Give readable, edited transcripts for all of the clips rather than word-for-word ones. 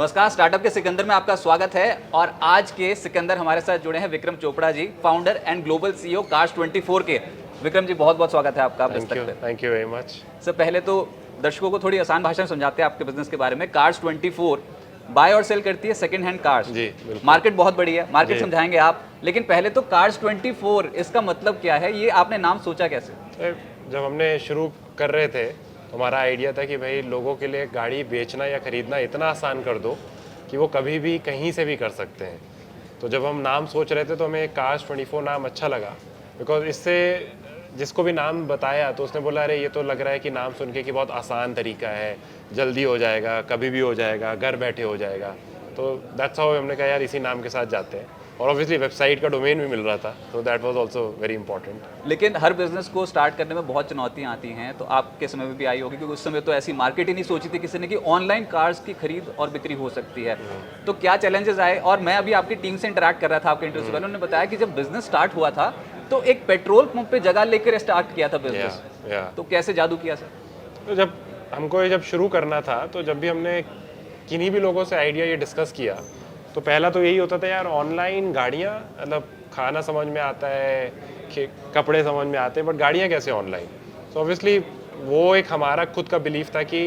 नमस्कार, स्टार्टअप के सिकंदर में आपका स्वागत है। और आज के सिकंदर हमारे साथ जुड़े हैं Vikram Chopra ji, founder and global CEO कार्स24 के। विक्रम जी, बहुत बहुत स्वागत है आपका thank you very much sir. पहले तो दर्शकों को थोड़ी आसान भाषा में समझाते हैं आपके बिजनेस के बारे में। कार्स24 बाय और सेल करती है सेकंड हैंड कार्स। जी बिल्कुल। मार्केट बहुत बड़ी है, मार्केट समझाएंगे आप, लेकिन पहले तो कार्स24 इसका मतलब क्या है, ये आपने नाम सोचा कैसे? जब हमने शुरू कर रहे थे तो हमारा आइडिया था कि भाई लोगों के लिए गाड़ी बेचना या ख़रीदना इतना आसान कर दो कि वो कभी भी कहीं से भी कर सकते हैं। तो जब हम नाम सोच रहे थे तो हमें कार्स24 नाम अच्छा लगा, बिकॉज इससे जिसको भी नाम बताया तो उसने बोला अरे ये तो लग रहा है कि नाम सुन के कि बहुत आसान तरीका है, जल्दी हो जाएगा, कभी भी हो जाएगा, घर बैठे हो जाएगा। तो दैट्स हाउ हमने कहा यार इसी नाम के साथ जाते हैं। और ऑब्वियसली वेबसाइट का डोमेन भी मिल रहा था, तो that was also very important. लेकिन हर बिजनेस को स्टार्ट करने में बहुत चुनौतियां आती हैं, तो आपके समय में भी आई होगी, क्योंकि उस समय तो ऐसी मार्केट ही नहीं सोची थी किसी ने कि ऑनलाइन कार्स की खरीद और बिक्री हो सकती है। तो क्या चैलेंजेस आए? और मैं अभी आपकी टीम से इंटरेक्ट कर रहा था आपके इंटरव्यू से पहले, उन्होंने बताया कि जब बिजनेस स्टार्ट हुआ था तो एक पेट्रोल पंप पे जगह लेकर स्टार्ट किया था बिजनेस। तो कैसे जादू किया सर? तो जब हमको ये जब शुरू करना था तो जब भी हमने किन्हीं भी लोगों से आइडिया ये डिस्कस किया तो पहला तो यही होता था यार ऑनलाइन गाड़ियाँ, मतलब खाना समझ में आता है, कपड़े समझ में आते हैं, बट गाड़ियाँ कैसे ऑनलाइन? तो ऑब्वियसली वो एक हमारा खुद का बिलीफ था कि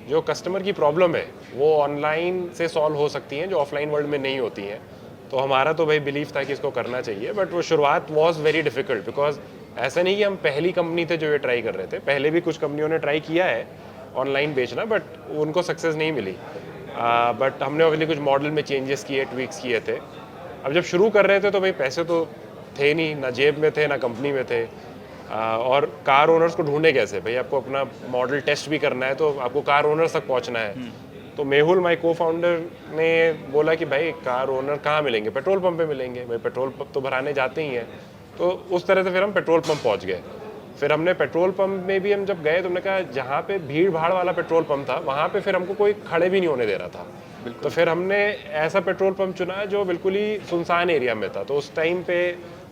जो कस्टमर की प्रॉब्लम है वो ऑनलाइन से सॉल्व हो सकती हैं जो ऑफलाइन वर्ल्ड में नहीं होती हैं। तो हमारा तो भाई बिलीफ था कि इसको करना चाहिए, बट वो शुरुआत वॉज वेरी डिफिकल्ट, बिकॉज ऐसा नहीं कि हम पहली कंपनी थे जो ये ट्राई कर रहे थे। पहले भी कुछ कंपनियों ने ट्राई किया है ऑनलाइन बेचना, बट उनको सक्सेस नहीं मिली। बट हमने ऑब्वियसली कुछ मॉडल में चेंजेस किए, ट्वीक्स किए थे। अब जब शुरू कर रहे थे तो भाई पैसे तो थे नहीं, ना जेब में थे ना कंपनी में थे। और कार ओनर्स को ढूंढे कैसे? भाई आपको अपना मॉडल टेस्ट भी करना है तो आपको कार ओनर्स तक पहुंचना है। तो मेहुल माई को फाउंडर ने बोला कि भाई कार ओनर कहाँ मिलेंगे? पेट्रोल पंप पे मिलेंगे। भाई पेट्रोल पंप तो भराने जाते ही हैं। तो उस तरह से फिर हम पेट्रोल पंप पहुंच गए। फिर हमने पेट्रोल पंप में भी हम जब गए तो हमने कहा जहाँ पे भीड़ भाड़ वाला पेट्रोल पंप था वहाँ पे फिर हमको कोई खड़े भी नहीं होने दे रहा था। तो फिर हमने ऐसा पेट्रोल पंप चुना जो बिल्कुल ही सुनसान एरिया में था। तो उस टाइम पे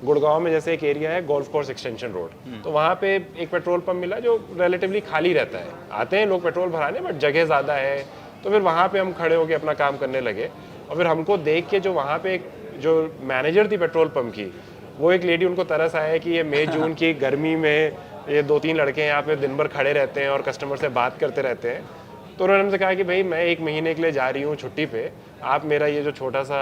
गुड़गांव में जैसे एक एरिया है गोल्फ कोर्स एक्सटेंशन रोड, तो वहाँ पे एक पेट्रोल पंप मिला जो रिलेटिवली खाली रहता है। आते हैं लोग पेट्रोल भराने, बट जगह ज़्यादा है। तो फिर वहाँ पे हम खड़े होकर अपना काम करने लगे। और फिर हमको देख के जो वहाँ पे जो मैनेजर थी पेट्रोल पंप की, वो एक लेडी, उनको तरस आया कि ये मई जून की गर्मी में ये 2-3 लड़के यहाँ पे दिन भर खड़े रहते हैं और कस्टमर से बात करते रहते हैं। तो उन्होंने हमसे कहा कि भाई मैं 1 महीने के लिए जा रही हूँ छुट्टी पे, आप मेरा ये जो छोटा सा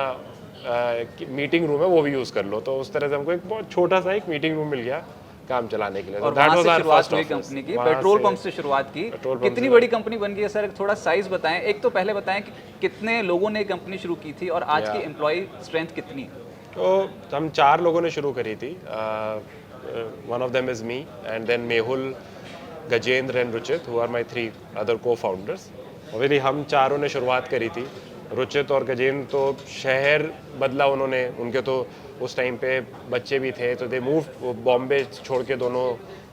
मीटिंग रूम है वो भी यूज़ कर लो। तो उस तरह से हमको एक बहुत छोटा सा एक मीटिंग रूम मिल गया काम चलाने के लिए। और वहाँ से शुरुआत हुई कंपनी की, पेट्रोल पंप से शुरुआत की। कितनी बड़ी कंपनी बन गई है सर? थोड़ा साइज बताएं। एक तो पहले बताएं कि कितने लोगों ने कंपनी शुरू की थी और आज की एम्प्लॉय स्ट्रेंथ कितनी है? तो हम 4 लोगों ने शुरू करी थी। One of them is me and then Mehul, Gajendra and Ruchit, who are my 3 other cofounders. Obviously हम चारों ने शुरुआत करी थी। रुचित और गजेंद्र तो शहर बदला उन्होंने, उनके तो उस टाइम पे बच्चे भी थे तो दे मूव, बॉम्बे छोड़ के दोनों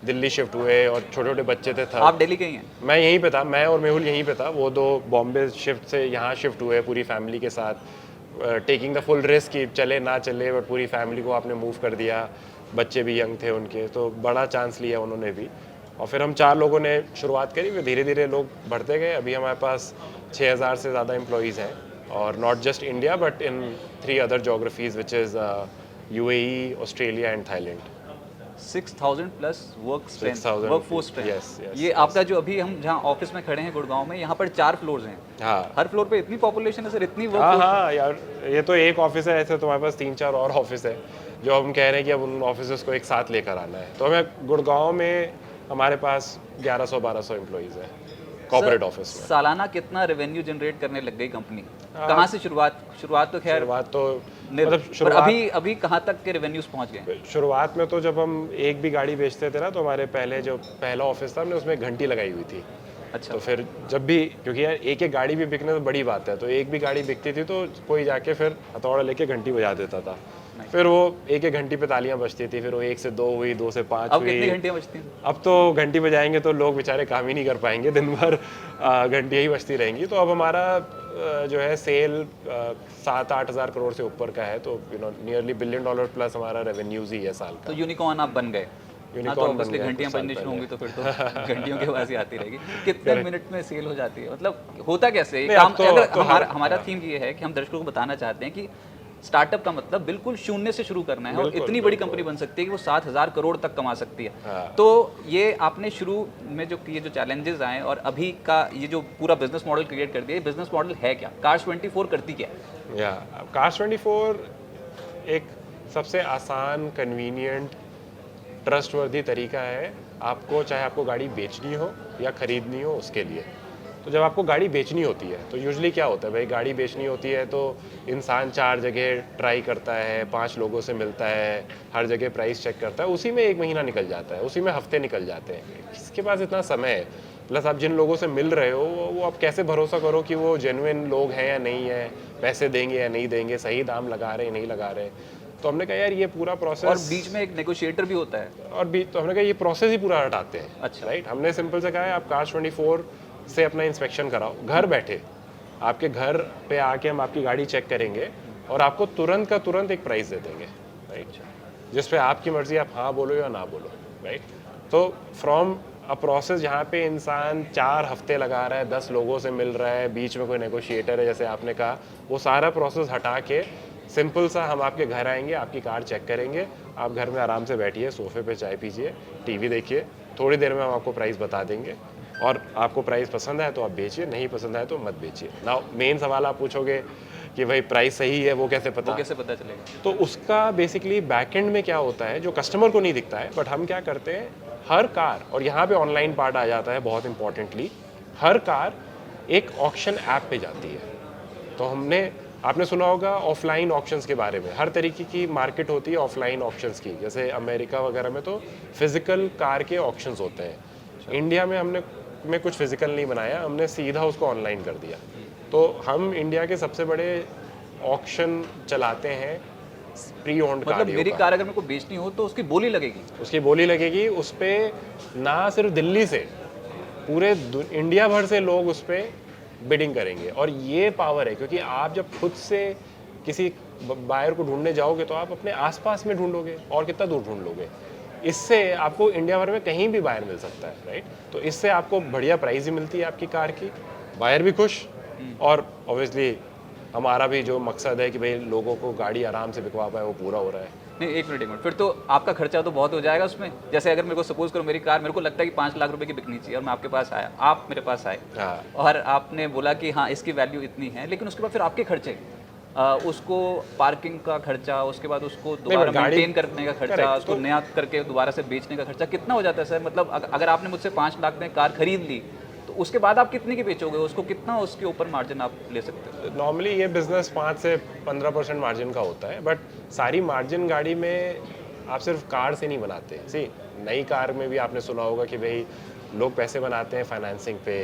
दिल्ली शिफ्ट हुए और छोटे छोटे बच्चे थे। था आप दिल्ली के ही हैं? मैं यहीं पे था, मैं और मेहुल यहीं पे था। वो 2 बॉम्बे शिफ्ट से यहाँ शिफ्ट हुए पूरी फैमिली के साथ, टेकिंग द फुल रिस्क कि चले ना चले, बट पूरी फैमिली को आपने मूव कर दिया। बच्चे भी यंग थे उनके, तो बड़ा चांस लिया उन्होंने भी। और फिर हम 4 लोगों ने शुरुआत करी, फिर धीरे धीरे लोग बढ़ते गए। अभी हमारे पास 6000 से ज़्यादा एम्प्लॉयज़ हैं, और not just India but in 3 other geographies which is UAE, Australia and Thailand. 6000 plus workforce strength. yes, ये आपका जो अभी हम जहाँ ऑफिस में खड़े हैं गुड़गांव में, यहाँ पर 4 फ्लोर्स हैं। हाँ, हर फ्लोर पे इतनी पॉपुलेशन है सर, इतनी हाँ हाँ यार, ये तो एक ऑफिस है, ऐसे तुम्हारे पास 3-4 और ऑफिस है जो हम कह रहे हैं कि अब उन ऑफिस को एक साथ लेकर आना है। तो हमें गुड़गांव में हमारे पास 1100-1200 एम्प्लॉयज़ है कॉर्पोरेट ऑफिस में। सालाना कितना रेवेन्यू जनरेट करने लग गई कंपनी? कहाँ से शुरुआत तो खैर शुरुआत तो पर अभी कहाँ तक के रेवेन्यूज पहुँच गए? शुरुआत में तो जब हम एक भी गाड़ी बेचते थे ना, तो हमारे पहले जो पहला ऑफिस था हमने उसमें घंटी लगाई हुई थी। अच्छा। तो फिर जब भी, क्योंकि यार एक एक गाड़ी भी बिकने तो बड़ी बात है, तो एक भी गाड़ी बिकती थी तो कोई जाके फिर हथौड़ा लेके घंटी बजा देता था। फिर वो एक एक घंटी पे तालियां बजती थी, फिर वो 1 से 2 हुई, 2 से 5 अब हुई। कितनी घंटियां बजती हैं? अब तो घंटी बजाएंगे तो लोग बेचारे काम ही नहीं कर पाएंगे, दिन भर घंटियां ही बजती रहेंगी। तो अब हमारा जो है सेल 7-8 हज़ार करोड़ से ऊपर का है, तो नियरली $1 बिलियन प्लस हमारा रेवेन्यूज ही है साल का। तो यूनिकॉर्न आप बन गए? हाँ, तो यूनिकॉर्न बन ऑब्वियसली गया घंटियां कुछ साल बजनी शुरू पहले। होंगी तो फिर तो घंटियों की आवाज़ ही आती रहेगी। कितने मिनट में सेल हो जाती है, मतलब होता कैसे ये नहीं, काम? अब तो अगर तो हमारा थीम ये है कि हम दर्शकों को बताना चाहते हैं कि स्टार्टअप का मतलब बिल्कुल शून्य से शुरू करना है और बिल्कुल, इतनी बड़ी बिल्कुल। कंपनी बन सकती है कि वो 7,000 करोड़ तक कमा सकती है। हाँ। तो ये आपने शुरू में जो किए, जो चैलेंजेस आए और अभी का ये जो पूरा बिजनेस मॉडल क्रिएट कर दिया, ये बिजनेस मॉडल है क्या? Cars24 करती क्या है? या Cars24 एक सबसे आसान, कन्वीनियंट, ट्रस्टवर्दी तरीका है आपको, चाहे आपको गाड़ी बेचनी हो या ख़रीदनी हो उसके लिए। तो जब आपको गाड़ी बेचनी होती है तो यूजुअली क्या होता है भाई, गाड़ी बेचनी होती है तो इंसान 4 जगह ट्राई करता है, 5 लोगों से मिलता है, हर जगह प्राइस चेक करता है, उसी में 1 महीना निकल जाता है, उसी में हफ्ते निकल जाते हैं। किसके पास इतना समय है? प्लस आप जिन लोगों से मिल रहे हो वो आप कैसे भरोसा करो कि वो जेन्युइन लोग हैं या नहीं है, पैसे देंगे या नहीं देंगे, सही दाम लगा रहे हैं नहीं लगा रहे। तो हमने कहा यार ये पूरा और प्रोसेस, बीच में एक नेगोशिएटर भी होता है। और भी तो हमने कहा ये प्रोसेस ही पूरा हटाते हैं। अच्छा। राइट, हमने सिंपल से कहा है आप Cars24 से अपना इंस्पेक्शन कराओ, घर बैठे आपके घर पे आके हम आपकी गाड़ी चेक करेंगे और आपको तुरंत का तुरंत एक प्राइस दे देंगे। राइट, जिस पे आपकी मर्जी, आप हाँ बोलो या ना बोलो। राइट, तो फ्रॉम अ प्रोसेस जहाँ पे इंसान 4 हफ्ते लगा रहा है, 10 लोगों से मिल रहा है, बीच में कोई नेगोशिएटर है जैसे आपने कहा, वो सारा प्रोसेस हटा के सिंपल सा हम आपके घर आएंगे, आपकी कार चेक करेंगे, आप घर में आराम से बैठिए, सोफे पे चाय पीजिए, टीवी देखिए, थोड़ी देर में हम आपको प्राइस बता देंगे और आपको प्राइस पसंद आए तो आप बेचिए, नहीं पसंद आए तो मत बेचिए। नाउ मेन सवाल आप पूछोगे कि भाई प्राइस सही है वो कैसे पता? वो कैसे पता चलेगा? तो उसका बेसिकली बैकएंड में क्या होता है जो कस्टमर को नहीं दिखता है, बट हम क्या करते हैं, हर कार, और यहाँ पे ऑनलाइन पार्ट आ जाता है बहुत इंपॉर्टेंटली, हर कार एक ऑक्शन ऐप पे जाती है। तो हमने, आपने सुना होगा ऑफलाइन ऑक्शंस के बारे में, हर तरीके की मार्केट होती है ऑफलाइन ऑक्शंस की, जैसे अमेरिका वगैरह में तो फिजिकल कार के ऑक्शंस होते हैं। इंडिया में हमने कुछ फिजिकल नहीं बनाया, हमने सीधा उसको ऑनलाइन कर दिया। तो हम इंडिया के सबसे बड़े ऑक्शन चलाते हैं प्री ओन्ड मतलब गाड़ियों मेरी का। कार अगर मेरे को बेचनी हो तो उसकी बोली लगेगी? उसकी बोली लगेगी, उस पर ना सिर्फ दिल्ली से, पूरे इंडिया भर से लोग उस पर बिडिंग करेंगे। और ये पावर है क्योंकि आप जब खुद से किसी बायर को ढूंढने जाओगे तो आप अपने आसपास में ढूंढोगे, और कितना दूर ढूंढ लोगे। इससे आपको इंडिया भर में कहीं भी बायर मिल सकता है। राइट, तो इससे आपको बढ़िया प्राइस भी मिलती है आपकी कार की, बायर भी खुश, और ऑब्वियसली हमारा भी जो मकसद है कि भाई लोगों को गाड़ी आराम से बिकवा पाए वो पूरा हो रहा है। नहीं, एक मिनट, फिर तो आपका खर्चा तो बहुत हो जाएगा उसमें। जैसे अगर मेरे को सपोज करो मेरी कार मेरे को लगता है कि 5 लाख रुपए की बिकनी चाहिए और मैं आपके पास आया, आप मेरे पास आए हाँ, और आपने बोला कि हाँ इसकी वैल्यू इतनी है, लेकिन उसके बाद फिर आपके खर्चे, उसको पार्किंग का खर्चा, उसके बाद उसको दोबारा गाड़ी- मेंटेन करने का खर्चा, Correct, उसको नया करके दोबारा से बेचने का खर्चा कितना हो जाता है सर? मतलब अगर आपने मुझसे 5 लाख में कार खरीद ली तो उसके बाद आप कितने की बेचोगे उसको? कितना उसके ऊपर मार्जिन आप ले सकते हो? नॉर्मली ये बिजनेस 5 से 15% मार्जिन का होता है, बट सारी मार्जिन गाड़ी में आप सिर्फ कार से नहीं बनाते। सी, नई कार में भी आपने सुना होगा कि भाई लोग पैसे बनाते हैं फाइनेंसिंग पे,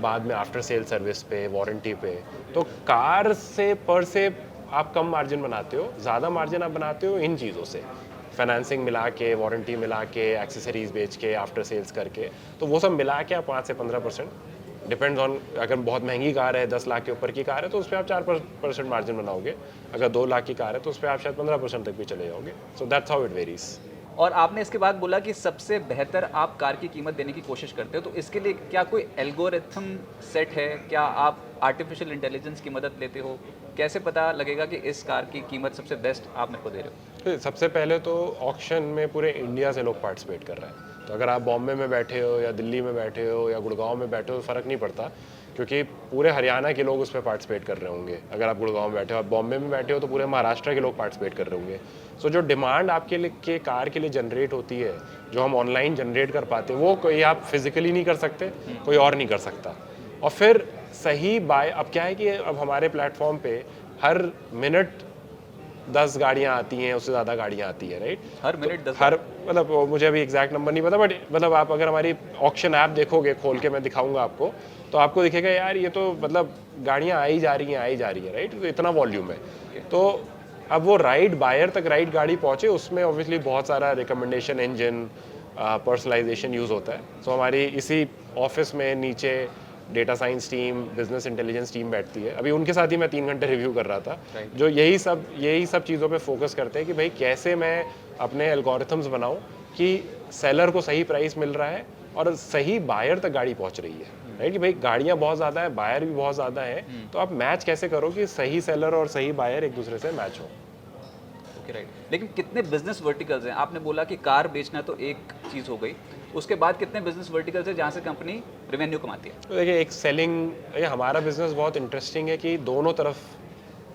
बाद में आफ्टर सेल सर्विस पे, वारंटी पे। तो कार से पर से आप कम मार्जिन बनाते हो, ज़्यादा मार्जिन आप बनाते हो इन चीज़ों से, फाइनेंसिंग मिला के, वारंटी मिला के, एक्सेसरीज बेच के, आफ्टर सेल्स करके। तो वो सब मिला के आप 5 से 15%, डिपेंड्स ऑन, अगर बहुत महंगी कार है, 10 लाख के ऊपर की कार है तो उस पर आप 4% मार्जिन बनाओगे, अगर 2 लाख की कार है तो उस पर आप शायद 15% तक भी चले जाओगे। So that's how it varies. और आपने इसके बाद बोला कि सबसे बेहतर आप कार की कीमत देने की कोशिश करते हो, तो इसके लिए क्या कोई एल्गोरिथम सेट है? क्या आप आर्टिफिशियल इंटेलिजेंस की मदद लेते हो? कैसे पता लगेगा कि इस कार की कीमत सबसे बेस्ट आप मेरे को दे रहे हो? सबसे पहले तो ऑक्शन में पूरे इंडिया से लोग पार्टिसिपेट कर रहे हैं। तो अगर आप बॉम्बे में बैठे हो या दिल्ली में बैठे हो या गुड़गांव में बैठे हो, फ़र्क नहीं पड़ता, क्योंकि पूरे हरियाणा के लोग उस पर पार्टिसिपेट कर रहे होंगे। अगर आप गुड़गांव में बैठे हो, आप बॉम्बे में बैठे हो तो पूरे महाराष्ट्र के लोग पार्टिसिपेट कर रहे होंगे। सो जो डिमांड आपके लिए के कार के लिए जनरेट होती है, जो हम ऑनलाइन जनरेट कर पाते हैं, वो कोई आप फिजिकली नहीं कर सकते, कोई और नहीं कर सकता। और फिर सही बाय, अब क्या है कि अब हमारे प्लेटफॉर्म पे हर मिनट 10 गाड़ियाँ आती हैं, उससे ज़्यादा गाड़ियाँ आती है। राइट, हर मिनट 10? हर, मतलब मुझे अभी एग्जैक्ट नंबर नहीं पता, बट मतलब आप अगर हमारी ऑक्शन ऐप देखोगे, खोल के मैं दिखाऊंगा आपको, तो आपको दिखेगा यार ये तो मतलब गाड़ियाँ आई जा रही हैं। राइट, तो इतना वॉल्यूम है। तो अब वो राइट बायर तक राइट गाड़ी पहुँचे, उसमें ऑब्वियसली बहुत सारा रिकमेंडेशन इंजन, पर्सनलाइजेशन यूज़ होता है। सो हमारी इसी ऑफिस में नीचे data science team, business intelligence team बैठती है। अभी उनके साथ ही मैं 3 घंटे रिव्यू कर रहा था, जो यही सब चीज़ों पे फोकस करते हैं कि भाई कैसे मैं अपने एल्गोरिथम्स बनाऊं कि सेलर को सही प्राइस मिल रहा है और सही बायर तक गाड़ी पहुंच रही है, राइट? कि भाई गाड़ियां बहुत ज़्यादा है, बायर भी बहुत ज़्यादा है, तो आप मैच कैसे करो कि सही सेलर और सही बायर एक दूसरे से मैच हो। ओके राइट, लेकिन कितने बिजनेस वर्टिकल्स हैं? आपने बोला कि कार बेचना तो एक चीज़ हो गई, उसके बाद कितने बिजनेस वर्टिकल्स हैं जहाँ से कंपनी रेवेन्यू कमाती है? तो देखिए, एक सेलिंग, ये हमारा बिजनेस बहुत इंटरेस्टिंग है कि दोनों तरफ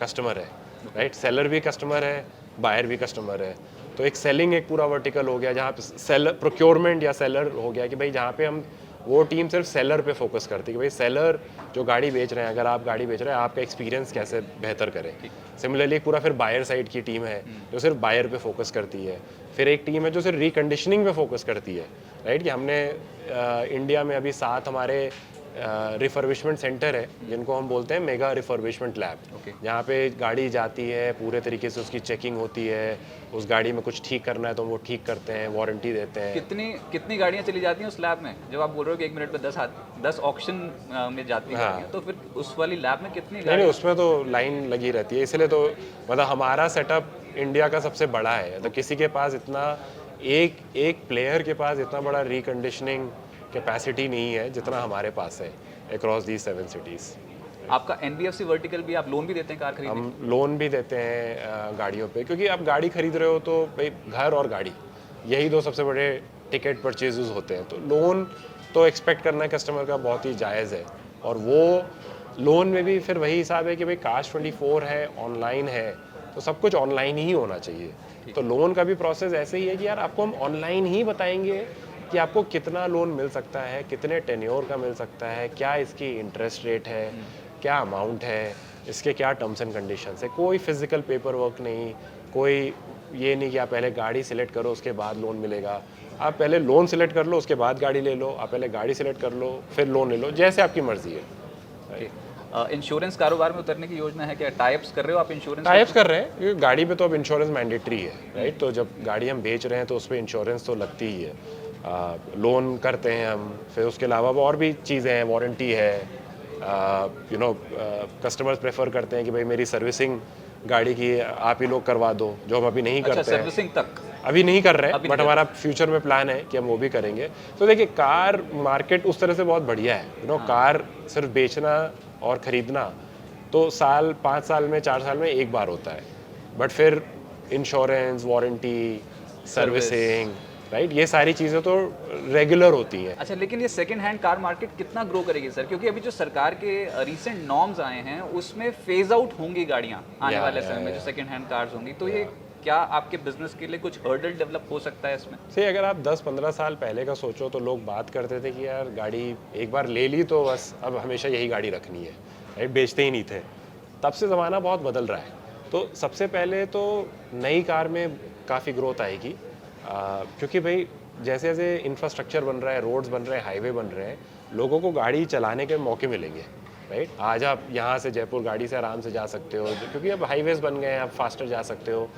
कस्टमर है, राइट? सेलर भी कस्टमर है, बायर भी कस्टमर है। तो एक सेलिंग एक पूरा वर्टिकल हो गया, जहाँ पे सेलर, प्रोक्योरमेंट या सेलर हो गया कि भाई जहाँ पे हम, वो टीम सिर्फ सेलर पे फोकस करती है कि भाई सेलर जो गाड़ी बेच रहे हैं, अगर आप गाड़ी बेच रहे हैं, आपका एक्सपीरियंस कैसे बेहतर करें। सिमिलरली एक पूरा फिर बायर साइड की टीम है जो सिर्फ बायर पे फोकस करती है। फिर एक टीम है जो सिर्फ रिकंडीशनिंग पे फोकस करती है, राइट? कि हमने इंडिया में अभी 7 हमारे रिफर्बिशमेंट सेंटर है जिनको हम बोलते हैं मेगा रिफर्बिशमेंट लैब, जहाँ पे गाड़ी जाती है, पूरे तरीके से उसकी चेकिंग होती है, उस गाड़ी में कुछ ठीक करना है तो वो ठीक करते हैं, वारंटी देते हैं। कितनी गाड़ियाँ चली जाती हैं उस लैब में? जब आप बोल रहे हो कि 1 मिनट में 10 ऑक्शन में जाती हैं गाड़ियाँ, तो फिर उस वाली लैब में कितनी नहीं, उसमें तो लाइन लगी रहती है, इसलिए तो मतलब हमारा सेटअप इंडिया का सबसे बड़ा है। तो किसी के पास इतना, एक प्लेयर के पास इतना बड़ा रिकंडीशनिंग कैपेसिटी नहीं है जितना हमारे पास है अक्रॉस दी 7 सिटीज़। आपका NBFC वर्टिकल भी, आप लोन भी देते हैं कार खरीदने? हम लोन भी देते हैं गाड़ियों पे, क्योंकि आप गाड़ी खरीद रहे हो तो भाई घर और गाड़ी, यही दो सबसे बड़े टिकट परचेजेस होते हैं। तो लोन तो एक्सपेक्ट करना है कस्टमर का बहुत ही जायज़ है, और वो लोन में भी फिर वही हिसाब है कि भाई काश 24 है, ऑनलाइन है, तो सब कुछ ऑनलाइन ही होना चाहिए। तो लोन का भी प्रोसेस ऐसे ही है कि यार आपको हम ऑनलाइन ही बताएंगे कि आपको कितना लोन मिल सकता है, कितने टेन्योर का मिल सकता है, क्या इसकी इंटरेस्ट रेट है, क्या अमाउंट है, इसके क्या टर्म्स एंड कंडीशंस है। कोई फिजिकल पेपर वर्क नहीं, कोई ये नहीं कि आप पहले गाड़ी सिलेक्ट करो उसके बाद लोन मिलेगा। आप पहले लोन सिलेक्ट कर लो, उसके बाद गाड़ी ले लो, आप पहले गाड़ी सिलेक्ट कर लो, फिर लोन ले लो, जैसे आपकी मर्जी है। इंश्योरेंस कारोबार में उतरने की योजना है क्या? टाइप्स कर रहे हो आप इंश्योरेंस? टाइप्स कर रहे हैं, क्योंकि गाड़ी पे तो अब इंश्योरेंस मैंडेटरी है, राइट? तो जब गाड़ी हम बेच रहे हैं तो उस पर इंश्योरेंस तो लगती ही है। लोन करते हैं हम, फिर उसके अलावा और भी चीज़ें हैं, वारंटी है, कस्टमर्स प्रेफर करते हैं कि भाई मेरी सर्विसिंग गाड़ी की आप ही लोग करवा दो, जो हम अभी नहीं करते हैं। सर्विसिंग तक अभी नहीं कर रहे हैं, बट हमारा फ्यूचर में प्लान है कि हम वो भी करेंगे। तो देखिए, कार मार्केट उस तरह से बहुत बढ़िया है, कार सिर्फ बेचना और ख़रीदना तो 5 साल में 4 साल में एक बार होता है, बट फिर इंश्योरेंस, वारंटी, सर्विसिंग, राइट, ये सारी चीज़ें तो रेगुलर होती हैं। अच्छा, लेकिन ये सेकंड हैंड कार मार्केट कितना ग्रो करेगी सर? क्योंकि अभी जो सरकार के रीसेंट नॉर्म्स आए हैं उसमें फेज आउट होंगी गाड़ियाँ आने वाले समय में, जो सेकंड हैंड कार्स होंगी, तो ये क्या आपके बिजनेस के लिए कुछ हर्डल डेवलप हो सकता है इसमें? सही, अगर आप 10-15 साल पहले का सोचो तो लोग बात करते थे कि यार गाड़ी एक बार ले ली तो बस अब हमेशा यही गाड़ी रखनी है, राइट? बेचते ही नहीं थे। तब से ज़माना बहुत बदल रहा है। तो सबसे पहले तो नई कार में काफ़ी ग्रोथ आएगी, क्योंकि भाई जैसे जैसे इंफ्रास्ट्रक्चर बन रहा है, रोड्स बन रहे हैं, हाईवे बन रहे हैं, लोगों को गाड़ी चलाने के मौके मिलेंगे, राइट? आज आप यहाँ से जयपुर गाड़ी से आराम से जा सकते हो, क्योंकि अब हाईवेज़ बन गए हैं, आप फास्टर जा सकते हो।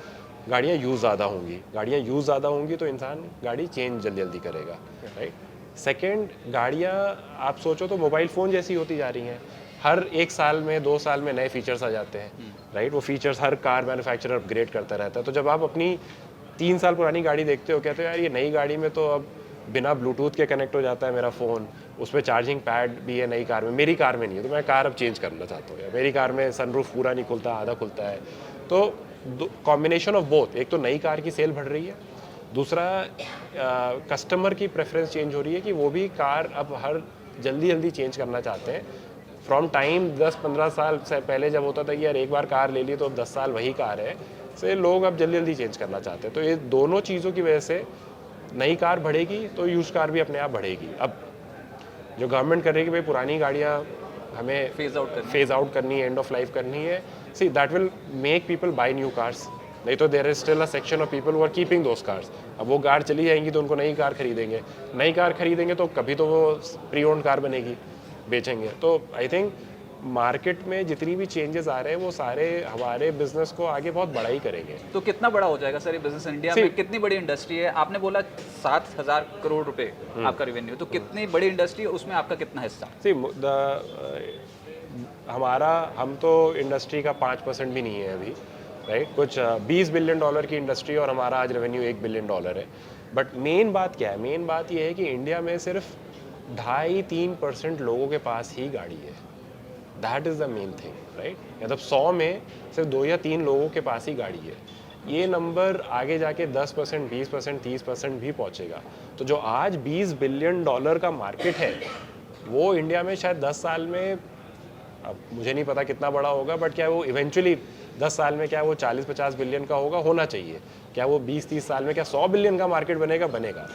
गाड़ियाँ यूज़ ज़्यादा होंगी तो इंसान गाड़ी चेंज जल्दी जल्दी करेगा, राइट? सेकंड, गाड़ियाँ आप सोचो तो मोबाइल फ़ोन जैसी होती जा रही हैं। हर 1 साल में 2 साल में नए फीचर्स आ जाते हैं, राइट? वो फीचर्स हर कार मैन्युफैक्चरर अपग्रेड करता रहता है। तो जब आप अपनी 3 साल पुरानी गाड़ी देखते हो, कहते हो यार ये नई गाड़ी में तो अब बिना ब्लूटूथ के कनेक्ट हो जाता है मेरा फ़ोन, उसमें चार्जिंग पैड भी है नई कार में, मेरी कार में नहीं है, तो मैं कार अब चेंज करना चाहता हूँ। मेरी कार में सनरूफ पूरा नहीं खुलता, आधा खुलता है। तो कॉम्बिनेशन ऑफ बोथ, एक तो नई कार की सेल बढ़ रही है, दूसरा कस्टमर की प्रेफरेंस चेंज हो रही है कि वो भी कार अब हर जल्दी चेंज करना चाहते हैं। फ्रॉम टाइम 10-15 साल से पहले जब होता था कि यार एक बार कार ले ली तो अब 10 साल वही कार है, से लोग अब जल्दी चेंज करना चाहते हैं। तो ये दोनों चीज़ों की वजह से नई कार बढ़ेगी तो यूज कार भी अपने आप बढ़ेगी। अब जो गवर्नमेंट कर रही है कि भाई पुरानी गाड़ियाँ हमें फेज आउट करनी है, एंड ऑफ लाइफ करनी है, see that will make people buy new cars. नहीं तो there is still a section of people who are keeping those cars. अब वो कार चली जाएंगी तो उनको नई कार खरीदेंगे तो कभी तो वो प्री ओन्ड कार बनेगी, बेचेंगे। तो आई थिंक मार्केट में जितनी भी चेंजेस आ रहे हैं वो सारे हमारे बिजनेस को आगे बहुत बड़ा ही करेंगे। तो कितना बड़ा हो जाएगा सर ये बिजनेस इंडिया में? कितनी बड़ी इंडस्ट्री है? आपने बोला 7,000 करोड़ रुपए आपका रेवेन्यू, तो कितनी बड़ी इंडस्ट्री है, उसमें आपका कितना हिस्सा? हम तो इंडस्ट्री का 5% भी नहीं है अभी, राइट। कुछ $20 बिलियन की इंडस्ट्री और हमारा आज रेवेन्यू $1 बिलियन है। बट मेन बात क्या है? मेन बात ये है कि इंडिया में सिर्फ 2.5-3% लोगों के पास ही गाड़ी है। That is the main thing, right. मतलब 100 में सिर्फ 2 या 3 लोगों के पास ही गाड़ी है। ये नंबर आगे जाके 10%, 20%, 30% भी पहुंचेगा। तो जो आज $20 बिलियन का मार्केट है, वो इंडिया में शायद 10 साल में, अब मुझे नहीं पता कितना बड़ा होगा, बट क्या वो इवेंचुअली 10 साल में क्या वो 40-50 बिलियन का होना चाहिए। क्या वो 20-30 साल में क्या 100 बिलियन का मार्केट बनेगा।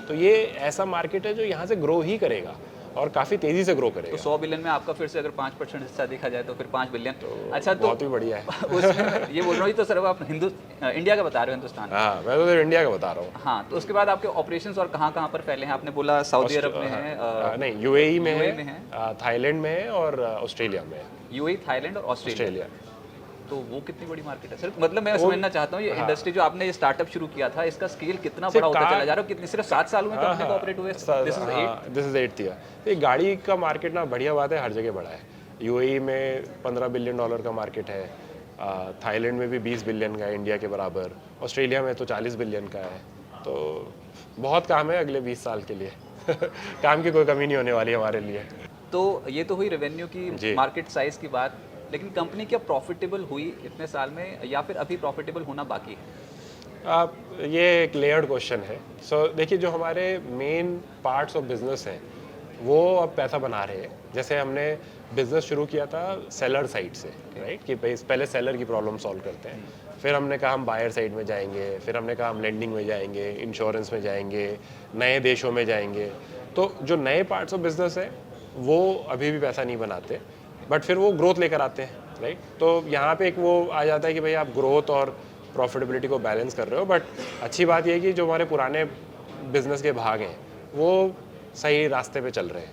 तो ये ऐसा मार्केट है जो यहाँ से ग्रो ही करेगा और काफ़ी तेज़ी से ग्रो करेगा। तो 100 बिलियन में आपका फिर से अगर 5% हिस्सा देखा जाए तो फिर 5 बिलियन। अच्छा, तो बहुत ही बढ़िया है। उसमें ये बोल रहा हूँ, तो सर आप इंडिया का बता रहे हो, हिंदुस्तान। हाँ, मैं तो इंडिया का बता रहा हूँ। हाँ, तो उसके बाद आपके ऑपरेशंस और कहाँ पर फैले हैं? आपने बोला सऊदी अरब में है, नहीं, यूएई में UAE में है, थाईलैंड में है और ऑस्ट्रेलिया में है। यूएई, थाईलैंड और ऑस्ट्रेलिया। ऑस्ट्रेलिया। तो वो कितनी बड़ी मार्केट है सर? मतलब मैं समझना चाहता हूँ, ये इंडस्ट्री जो आपने ये स्टार्टअप शुरू किया था, इसका स्केल कितना बड़ा होता चला जा रहा है? कितनी सिर्फ 7 सालों में कंपनी को ऑपरेट हुए? This is 8th year. तो ये गाड़ी का मार्केट ना, बढ़िया बात है, हर जगह बड़ा है। यूएई में $15 बिलियन का मार्केट है, थाईलैंड में भी 20 बिलियन का है, इंडिया के बराबर। ऑस्ट्रेलिया में तो 40 बिलियन का है। तो बहुत काम है अगले 20 साल के लिए। काम की कोई कमी नहीं होने वाली हमारे लिए। तो ये तो हुई रेवेन्यू की, मार्केट साइज की बात, लेकिन कंपनी क्या प्रॉफिटेबल हुई इतने साल में, या फिर अभी प्रॉफिटेबल होना बाकी है? आप, ये एक लेयर्ड क्वेश्चन है। सो देखिए, जो हमारे मेन पार्ट्स ऑफ बिजनेस हैं वो अब पैसा बना रहे हैं। जैसे हमने बिजनेस शुरू किया था सेलर साइड से, राइट, कि पहले सेलर की प्रॉब्लम सॉल्व करते हैं। फिर हमने कहा हम बायर साइड में जाएंगे, फिर हमने कहा हम लेंडिंग में जाएंगे, इंश्योरेंस में जाएंगे, नए देशों में जाएंगे। तो जो नए पार्ट्स ऑफ बिजनेस है वो अभी भी पैसा नहीं बनाते, बट फिर वो ग्रोथ लेकर आते हैं, राइट। तो यहाँ पे एक वो आ जाता है कि भाई आप ग्रोथ और प्रॉफिटेबिलिटी को बैलेंस कर रहे हो। बट अच्छी बात ये है कि जो हमारे पुराने बिजनेस के भाग हैं वो सही रास्ते पे चल रहे हैं,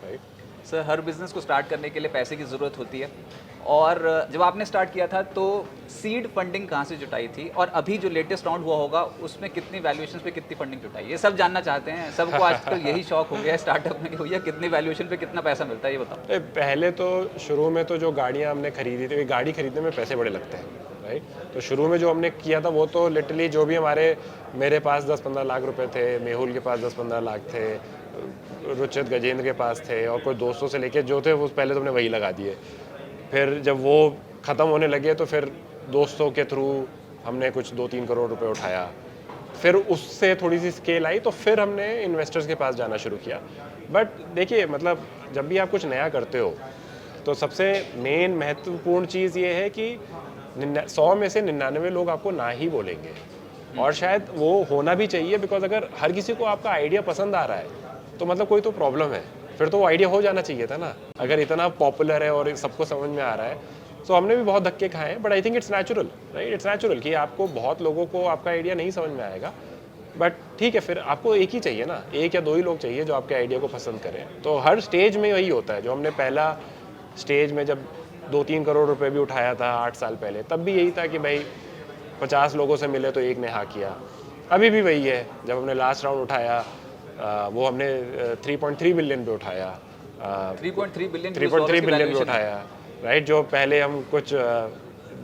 राइट। सर, हर बिजनेस को स्टार्ट करने के लिए पैसे की ज़रूरत होती है, और जब आपने स्टार्ट किया था तो सीड फंडिंग कहाँ से जुटाई थी, और अभी जो लेटेस्ट राउंड हुआ होगा उसमें कितनी वैल्यूएशन पे कितनी फंडिंग जुटाई? ये सब जानना चाहते हैं, सबको आजकल यही शौक हो गया है स्टार्टअप में कि भैया कितनी वैल्यूएशन पे कितना पैसा मिलता है, ये बताओ। पहले तो शुरू में तो जो गाड़ियाँ हमने खरीदी थी, गाड़ी खरीदने में पैसे बड़े लगते हैं, राइट। तो शुरू में जो हमने किया था वो तो लिटरली जो भी मेरे पास 10-15 लाख रुपए थे, मेहुल के पास 10-15 लाख थे, रुचित गजेंद्र के पास थे, और कोई दोस्तों से लेके जो थे वो पहले तो हमने वही लगा दिए। फिर जब वो ख़त्म होने लगे तो फिर दोस्तों के थ्रू हमने कुछ 2-3 करोड़ रुपए उठाया। फिर उससे थोड़ी सी स्केल आई तो फिर हमने इन्वेस्टर्स के पास जाना शुरू किया। बट देखिए, मतलब जब भी आप कुछ नया करते हो तो सबसे मेन महत्वपूर्ण चीज़ ये है कि 100 में से 99 लोग आपको ना ही बोलेंगे, और शायद वो होना भी चाहिए। बिकॉज अगर हर किसी को आपका आइडिया पसंद आ रहा है तो मतलब कोई तो प्रॉब्लम है, फिर तो वो आइडिया हो जाना चाहिए था ना। अगर इतना पॉपुलर है और सबको समझ में आ रहा है, तो हमने भी बहुत धक्के खाए हैं। But I think it's natural, right. It's natural कि आपको, बहुत लोगों को आपका आइडिया नहीं समझ में आएगा, बट ठीक है, फिर आपको एक ही चाहिए ना, 1 या 2 ही लोग चाहिए जो आपके आइडिया को पसंद करें। तो हर स्टेज में वही होता है। जो हमने पहला स्टेज में जब 2-3 करोड़ रुपए भी उठाया था 8 साल पहले, तब भी यही था कि भाई 50 लोगों से मिले तो एक ने हाँ किया। अभी भी वही है। जब हमने लास्ट राउंड उठाया वो हमने 3.3 बिलियन पे उठाया, 3.3 बिलियन 3.3 बिलियन पे उठाया, राइट। जो पहले हम कुछ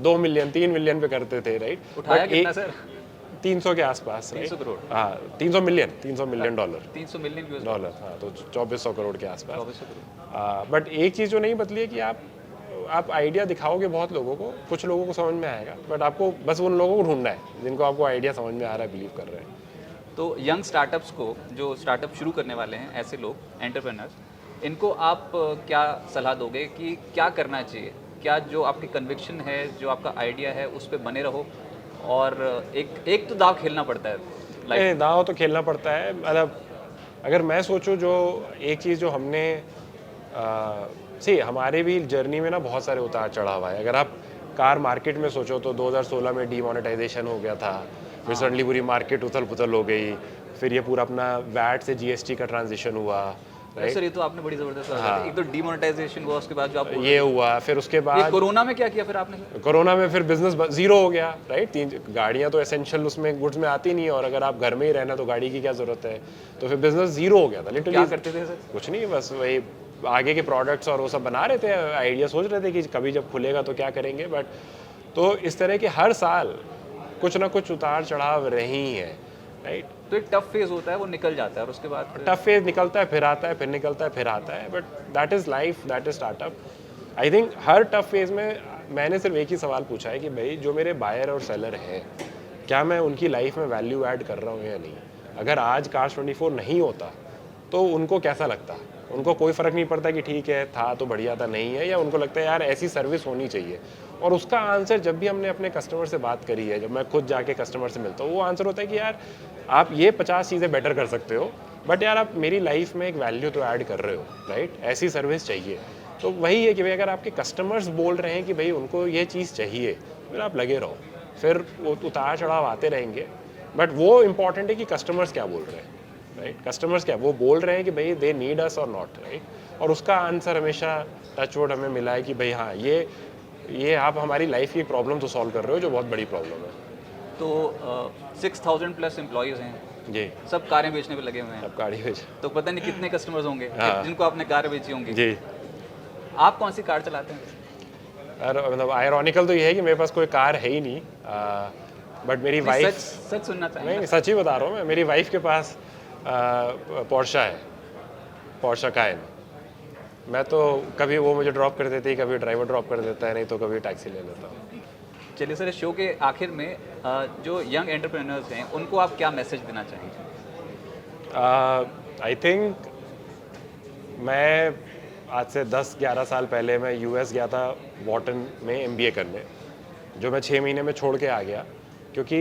2 मिलियन 3 मिलियन पे करते थे, राइट। उठाया कितना सर? 300 के आसपास, 300 करोड़। हाँ, 300 मिलियन डॉलर, 300 मिलियन डॉलर, हाँ, तो 2400 करोड़ के आसपास। 2400 करोड़। बट एक चीज़ जो नहीं बदली है कि आप आइडिया दिखाओगे बहुत लोगों को, कुछ लोगों को समझ में आएगा, बट आपको बस उन लोगों को ढूंढना है जिनको आपको आइडिया समझ में आ रहा है, बिलीव कर रहे हैं। तो यंग स्टार्टअप्स को, जो स्टार्टअप शुरू करने वाले हैं, ऐसे लोग, एंटरप्रेन्योर्स, इनको आप क्या सलाह दोगे कि क्या करना चाहिए? क्या जो आपकी कन्विक्शन है, जो आपका आइडिया है, उस पर बने रहो, और एक तो दाव खेलना पड़ता है, दाव तो खेलना पड़ता है। मतलब अगर मैं सोचूं, जो एक चीज़ जो हमने हमारे भी जर्नी में ना बहुत सारे उतार चढ़ाव आए। अगर आप कार मार्केट में सोचो तो 2016 में डीमोनेटाइजेशन हो गया था, फिर सडनली पूरी मार्केट उथल पुथल हो गई, फिर ये पूरा अपना वैट से जीएसटी का ट्रांजिशन हुआ, राइट। सर, ये तो आपने बड़ी ज़बरदस्त बात कही। एक तो डीमोनेटाइजेशन हुआ, उसके बाद जो आप ये हुआ, फिर उसके बाद कोरोना में क्या किया फिर आपने? कोरोना में फिर बिजनेस जीरो हो गया, राइट। 3 गाड़ियाँ तो एसेंशियल उसमें गुड्स में आती नहीं है, और अगर आप घर में ही रहना तो गाड़ी की क्या जरूरत है। तो फिर बिजनेस जीरो हो गया था लिटरली। क्या करते थे सर? कुछ नहीं, बस वही आगे के प्रोडक्ट्स और वो सब बना रहे थे, आइडिया सोच रहे थे कि कभी जब खुलेगा तो क्या करेंगे। बट तो इस तरह के हर साल कुछ ना कुछ उतार चढ़ाव रही है, राइट। तो एक टफ फेज होता है, वो निकल जाता है और उसके बाद टफ फेज निकलता है, फिर आता है, फिर निकलता है, फिर आता है, but that is life, that is startup. I think her tough phase में मैंने सिर्फ एक ही सवाल पूछा है कि भाई जो मेरे बायर और सेलर हैं, क्या मैं उनकी लाइफ में वैल्यू ऐड कर रहा हूँ या नहीं। अगर आज Cars24 नहीं होता तो उनको कैसा लगता, उनको कोई फ़र्क नहीं पड़ता कि ठीक है था तो बढ़िया था, नहीं है, या उनको लगता है यार ऐसी सर्विस होनी चाहिए। और उसका आंसर जब भी हमने अपने कस्टमर से बात करी है, जब मैं खुद जाके कस्टमर से मिलता हूँ, वो आंसर होता है कि यार आप ये 50 चीज़ें बेटर कर सकते हो, बट यार आप मेरी लाइफ में एक वैल्यू तो ऐड कर रहे हो, राइट। ऐसी सर्विस चाहिए। तो वही है कि भाई अगर आपके कस्टमर्स बोल रहे हैं कि भाई उनको ये चीज़ चाहिए, फिर आप लगे रहो, फिर वो उतार चढ़ाव आते रहेंगे। बट वो इम्पॉर्टेंट है कि कस्टमर्स क्या बोल रहे हैं, राइट। कस्टमर्स क्या वो बोल रहे हैं कि भाई दे नीड अस और नॉट, राइट। और उसका आंसर हमेशा टचवुड हमें मिला है कि भाई हाँ, ये आप हमारी लाइफ की प्रॉब्लम तो सॉल्व कर रहे हो, जो बहुत बड़ी प्रॉब्लम है। तो 6000 प्लस एम्प्लॉयज़ हैं जी, सब कारें बेचने पे लगे हुए हैं, अब गाड़ी भेज। तो पता नहीं कितने कस्टमर्स होंगे हाँ। जिनको आपने कार बेची होंगी। जी, आप कौन सी कार चलाते हैं? और मतलब आयरॉनिकल तो ये है कि मेरे पास कोई कार है ही नहीं, बट मेरी नहीं, वाइफ, सच सुनना चाहिए। नहीं सच ही बता रहा हूँ मैं, मेरी वाइफ के पास पोर्शा है, पोर्शा कायन। मैं तो कभी वो मुझे ड्रॉप कर देती है, कभी ड्राइवर ड्रॉप कर देता है, नहीं तो कभी टैक्सी ले लेता हूँ। चलिए सर, इस शो के आखिर में जो यंग एंटरप्रेन्योर्स हैं उनको आप क्या मैसेज देना चाहेंगे? आई थिंक मैं आज से 10-11 साल पहले मैं यूएस गया था वॉर्टन में एमबीए करने, जो मैं 6 महीने में छोड़ के आ गया, क्योंकि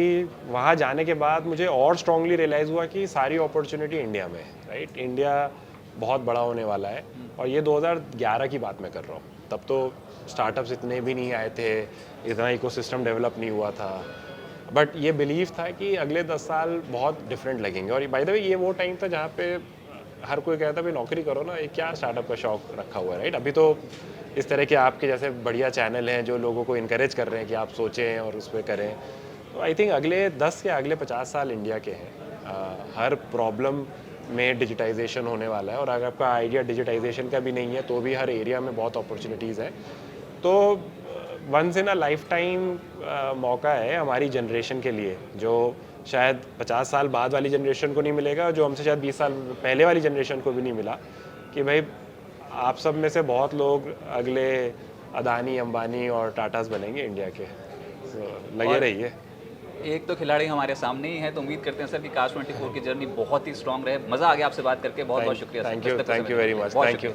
वहाँ जाने के बाद मुझे और स्ट्रांगली रियलाइज़ हुआ कि सारी अपॉर्चुनिटी इंडिया में है, राइट। इंडिया बहुत बड़ा होने वाला है, और ये 2011 की बात मैं कर रहा हूँ। तब तो स्टार्टअप्स इतने भी नहीं आए थे, इतना इकोसिस्टम डेवलप नहीं हुआ था, बट ये बिलीव था कि अगले 10 साल बहुत डिफरेंट लगेंगे। और बाय द वे ये वो टाइम था जहाँ पे हर कोई कहता भाई नौकरी करो ना, ये क्या स्टार्टअप का शौक रखा हुआ है, राइट। अभी तो इस तरह के आपके जैसे बढ़िया चैनल हैं जो लोगों को इनकरेज कर रहे हैं कि आप सोचें और उस पर करें। तो आई थिंक अगले 10 या अगले 50 साल इंडिया के हैं। हर प्रॉब्लम में डिजिटाइजेशन होने वाला है, और अगर आपका आइडिया डिजिटाइजेशन का भी नहीं है तो भी हर एरिया में बहुत अपॉर्चुनिटीज़ है। तो once in a lifetime मौका है हमारी जनरेशन के लिए, जो शायद 50 साल बाद वाली जनरेशन को नहीं मिलेगा, जो हमसे शायद 20 साल पहले वाली जनरेशन को भी नहीं मिला, कि भाई आप सब में से बहुत लोग अगले अदानी, अंबानी और टाटास बनेंगे इंडिया के। लगे रहिए। एक तो खिलाड़ी हमारे सामने ही है, तो उम्मीद करते हैं सर कि Cars24 की जर्नी बहुत ही स्ट्रांग रहे। मज़ा आ गया आपसे बात करके, बहुत बहुत शुक्रिया sir. Thank you very much, thank you.